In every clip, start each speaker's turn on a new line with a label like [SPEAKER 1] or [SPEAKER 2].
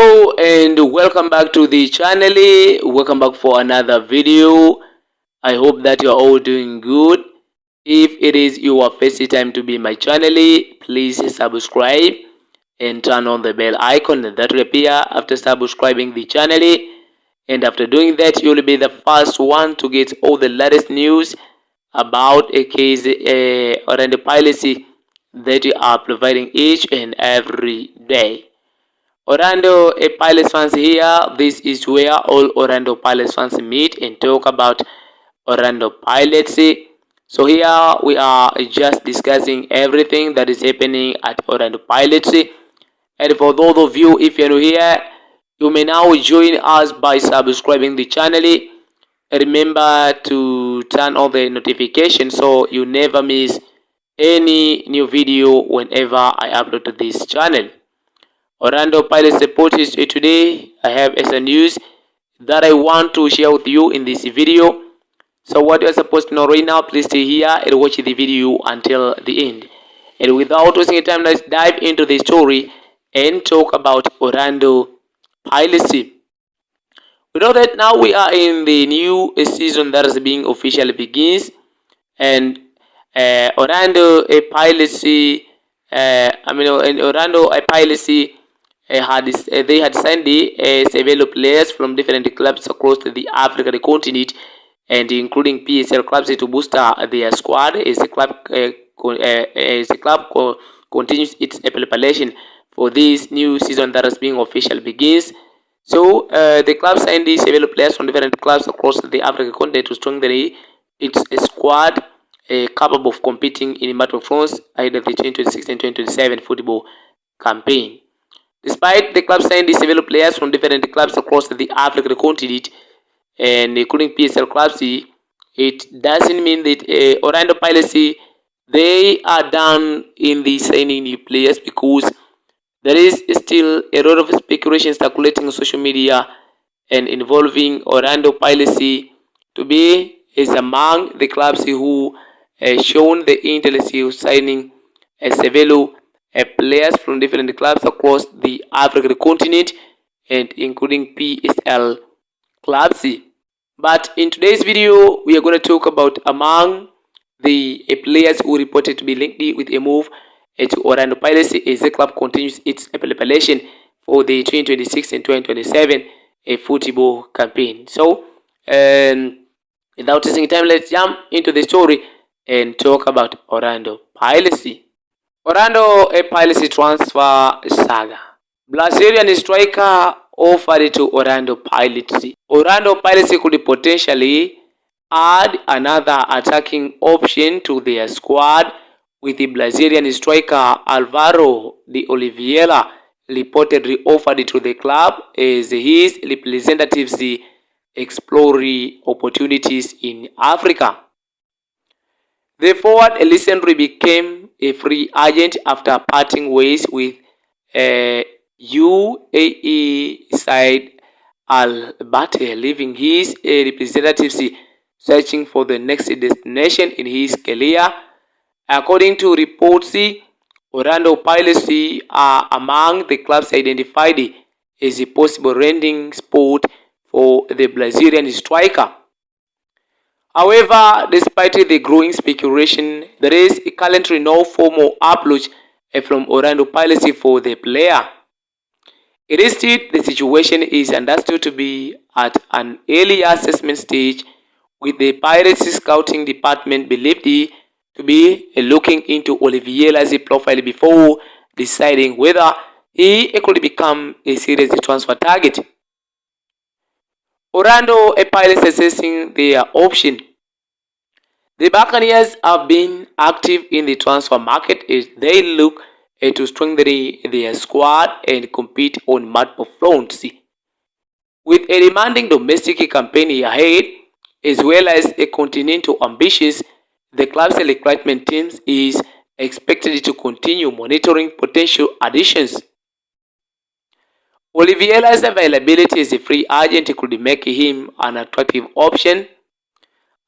[SPEAKER 1] Hello and welcome back to the channel. Welcome back for another video. I hope that you're all doing good. If it is your first time to be my channel, please subscribe and turn on the bell icon that will appear after subscribing the channel. And after doing that, you'll be the first one to get all the latest news about a case or the policy that we are providing each and every day. Orlando Pirates fans here. This is where all Orlando Pirates fans meet and talk about Orlando Pirates. So here we are just discussing everything that is happening at Orlando Pirates. And for those of you, if you're new here, you may now join us by subscribing the channel. Remember to turn on the notification so you never miss any new video whenever I upload to this channel. Orlando Pirates supporters, today I have some news that I want to share with you in this video. So what you are supposed to know right now, please stay here and watch the video until the end. And without wasting time, let's dive into the story and talk about Orlando Pirates. We know that now we are in the new season that is being officially begins, and Orlando Pirates, Orlando Pirates. They had signed several players from different clubs across the African continent, and including PSL clubs to boost their squad as the club continues its preparation for this new season that is being officially begins. So the club signed several players from different clubs across the African continent to strengthen its squad capable of competing in Battle of France ahead of the 2026 and 2027 football campaign. Despite the club signing several players from different clubs across the African continent, and including PSL clubs, it doesn't mean that Orlando Pirates they are done in the signing new players, because there is still a lot of speculation circulating on social media and involving Orlando Pirates to be is among the clubs who shown the interest of signing several players from different clubs across the African continent and including PSL clubs. But in today's video, we are going to talk about among the players who reported to be linked with a move to Orlando Pirates as the club continues its preparation for the 2026 and 2027 football campaign. So, without wasting time, let's jump into the story and talk about Orlando Pirates. Orlando Pirates transfer saga. Brazilian striker offered to Orlando Pirates. Orlando Pirates could potentially add another attacking option to their squad, with the Brazilian striker Alvaro de Oliveira reportedly offered to the club as his representatives explore opportunities in Africa. The forward recently became a free agent after parting ways with UAE side Al-Batteh, leaving his representatives searching for the next destination in his career. According to reports, Orlando Pirates are among the clubs identified as a possible landing spot for the Brazilian striker. However, despite the growing speculation, there is currently no formal approach from Orlando Pirates for the player. Instead, the situation is understood to be at an early assessment stage, with the Pirates scouting department believed to be looking into Oliveira's profile before deciding whether he could become a serious transfer target. Orlando Pirates assessing their option. The Buccaneers have been active in the transfer market as they look to strengthen their squad and compete on multiple fronts. With a demanding domestic campaign ahead, as well as a continental ambitions, the club's recruitment team is expected to continue monitoring potential additions. Oliveira's availability as a free agent could make him an attractive option.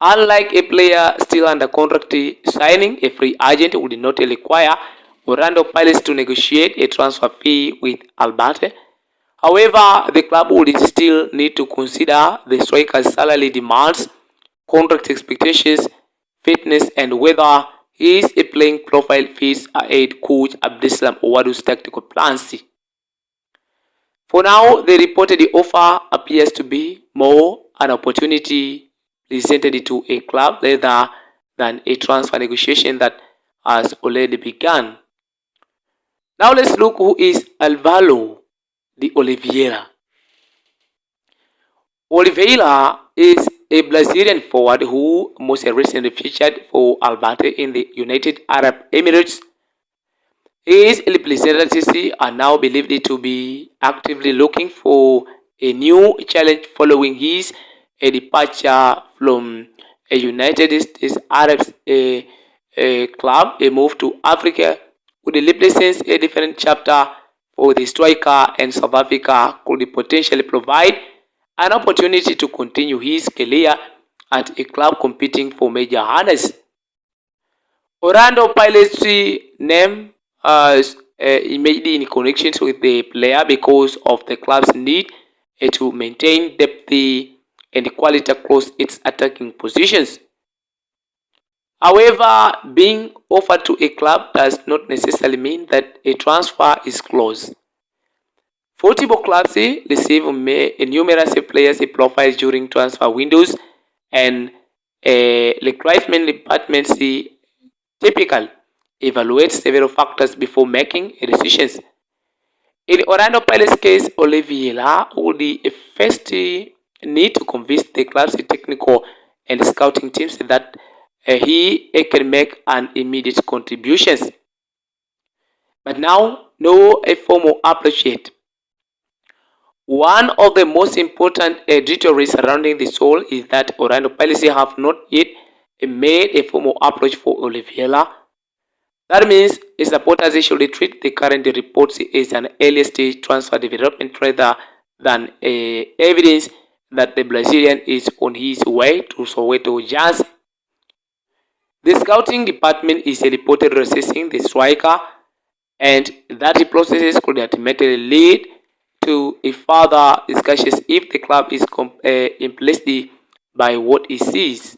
[SPEAKER 1] Unlike a player still under contract, signing a free agent would not require Orlando Pirates to negotiate a transfer fee with Al-Batteh, However, the club would still need to consider the striker's salary demands, contract expectations, fitness, and whether his playing profile fits head coach Abdeslam Owadu's tactical plans. For now, the reported offer appears to be more an opportunity presented to a club rather than a transfer negotiation that has already begun. Now let's look who is Alvaro de Oliveira. Oliveira is a Brazilian forward who most recently featured for Alberta in the United Arab Emirates. His representatives are now believed to be actively looking for a new challenge following his departure from a United States Arab club. A move to Africa would represent a different chapter for the striker, and South Africa could potentially provide an opportunity to continue his career at a club competing for major honors. Orlando Pirates name made in connection with the player because of the club's need to maintain depth and quality across its attacking positions. However, being offered to a club does not necessarily mean that a transfer is closed. Football clubs receive numerous players profiles during transfer windows, and recruitment departments typically evaluate several factors before making decisions. In Orlando Pirates' case, Oliveira would first need to convince the club's technical and scouting teams that he can make an immediate contribution. But now, no formal approach yet. One of the most important details surrounding this all is that Orlando Pirates have not yet made a formal approach for Oliveira. That means supporters should treat the current reports as an early stage transfer development rather than evidence that the Brazilian is on his way to Soweto Jazz. The scouting department is reported assessing the striker, and that process could ultimately lead to a further discussions if the club is impressed by what it sees.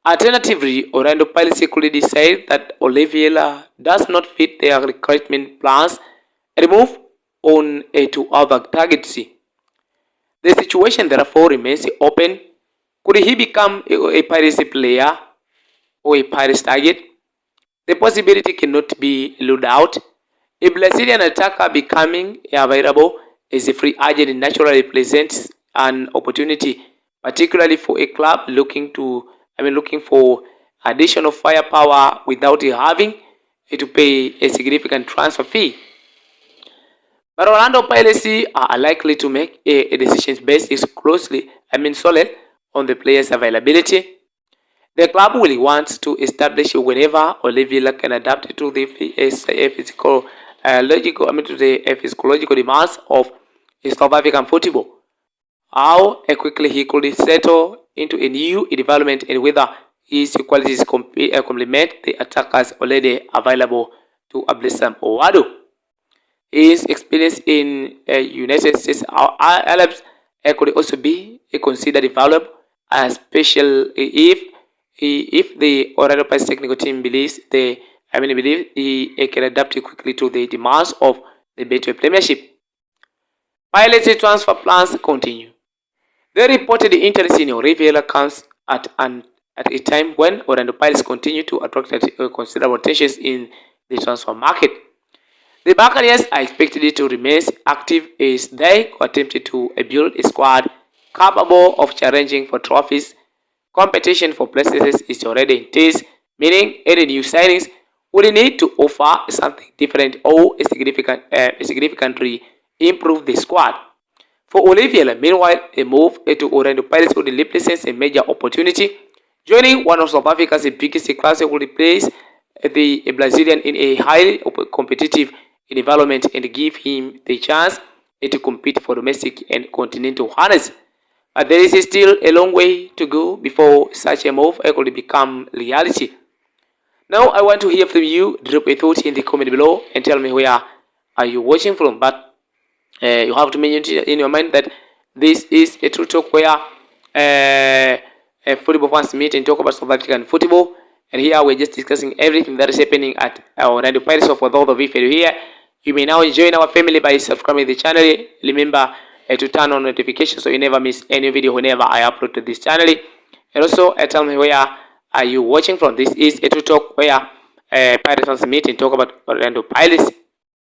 [SPEAKER 1] Alternatively, Orlando Pirates could decide that Oliveira does not fit their recruitment plans and move on to other targets. The situation therefore remains open. Could he become a Pirates player or a Pirates target? The possibility cannot be ruled out. A Brazilian attacker becoming available as a free agent naturally presents an opportunity, particularly for a club looking for additional firepower without having to pay a significant transfer fee. But Orlando Pirates are likely to make a decision based solely on the player's availability. The club will want to establish whenever Oliveira can adapt to the physiological demands of South African football. How quickly he could settle into a new environment, and whether his qualities complement the attackers already available to Abdeslam Owadu. His experience in United States Arabs could also be considered valuable, especially if the Orlando Pirates technical team believes he can adapt quickly to the demands of the Betway Premiership. Pirates transfer plans continue. The reported interest in Oliveira comes at a time when Orlando Pirates continue to attract considerable attention in the transfer market. The Buccaneers are expected to remain active as they attempt to build a squad capable of challenging for trophies. Competition for places is already intense, meaning any new signings would need to offer something different or significantly improve the squad. For Oliveira, meanwhile, a move to Orlando Pirates would represent a major opportunity. Joining one of South Africa's biggest clubs would replace the Brazilian in a highly competitive environment and give him the chance to compete for domestic and continental honors. But there is still a long way to go before such a move could become reality. Now I want to hear from you. Drop a thought in the comment below and tell me where are you watching from. But You have to mention in your mind that this is a true talk where football fans meet and talk about South African football. And here we're just discussing everything that is happening at our Radio Paris. So for those of you here, you may now join our family by subscribing to the channel. Remember to turn on notifications so you never miss any video whenever I upload to this channel. And also tell me where are you watching from. This is a true talk where Pirates fans meet and talk about Orlando Pirates.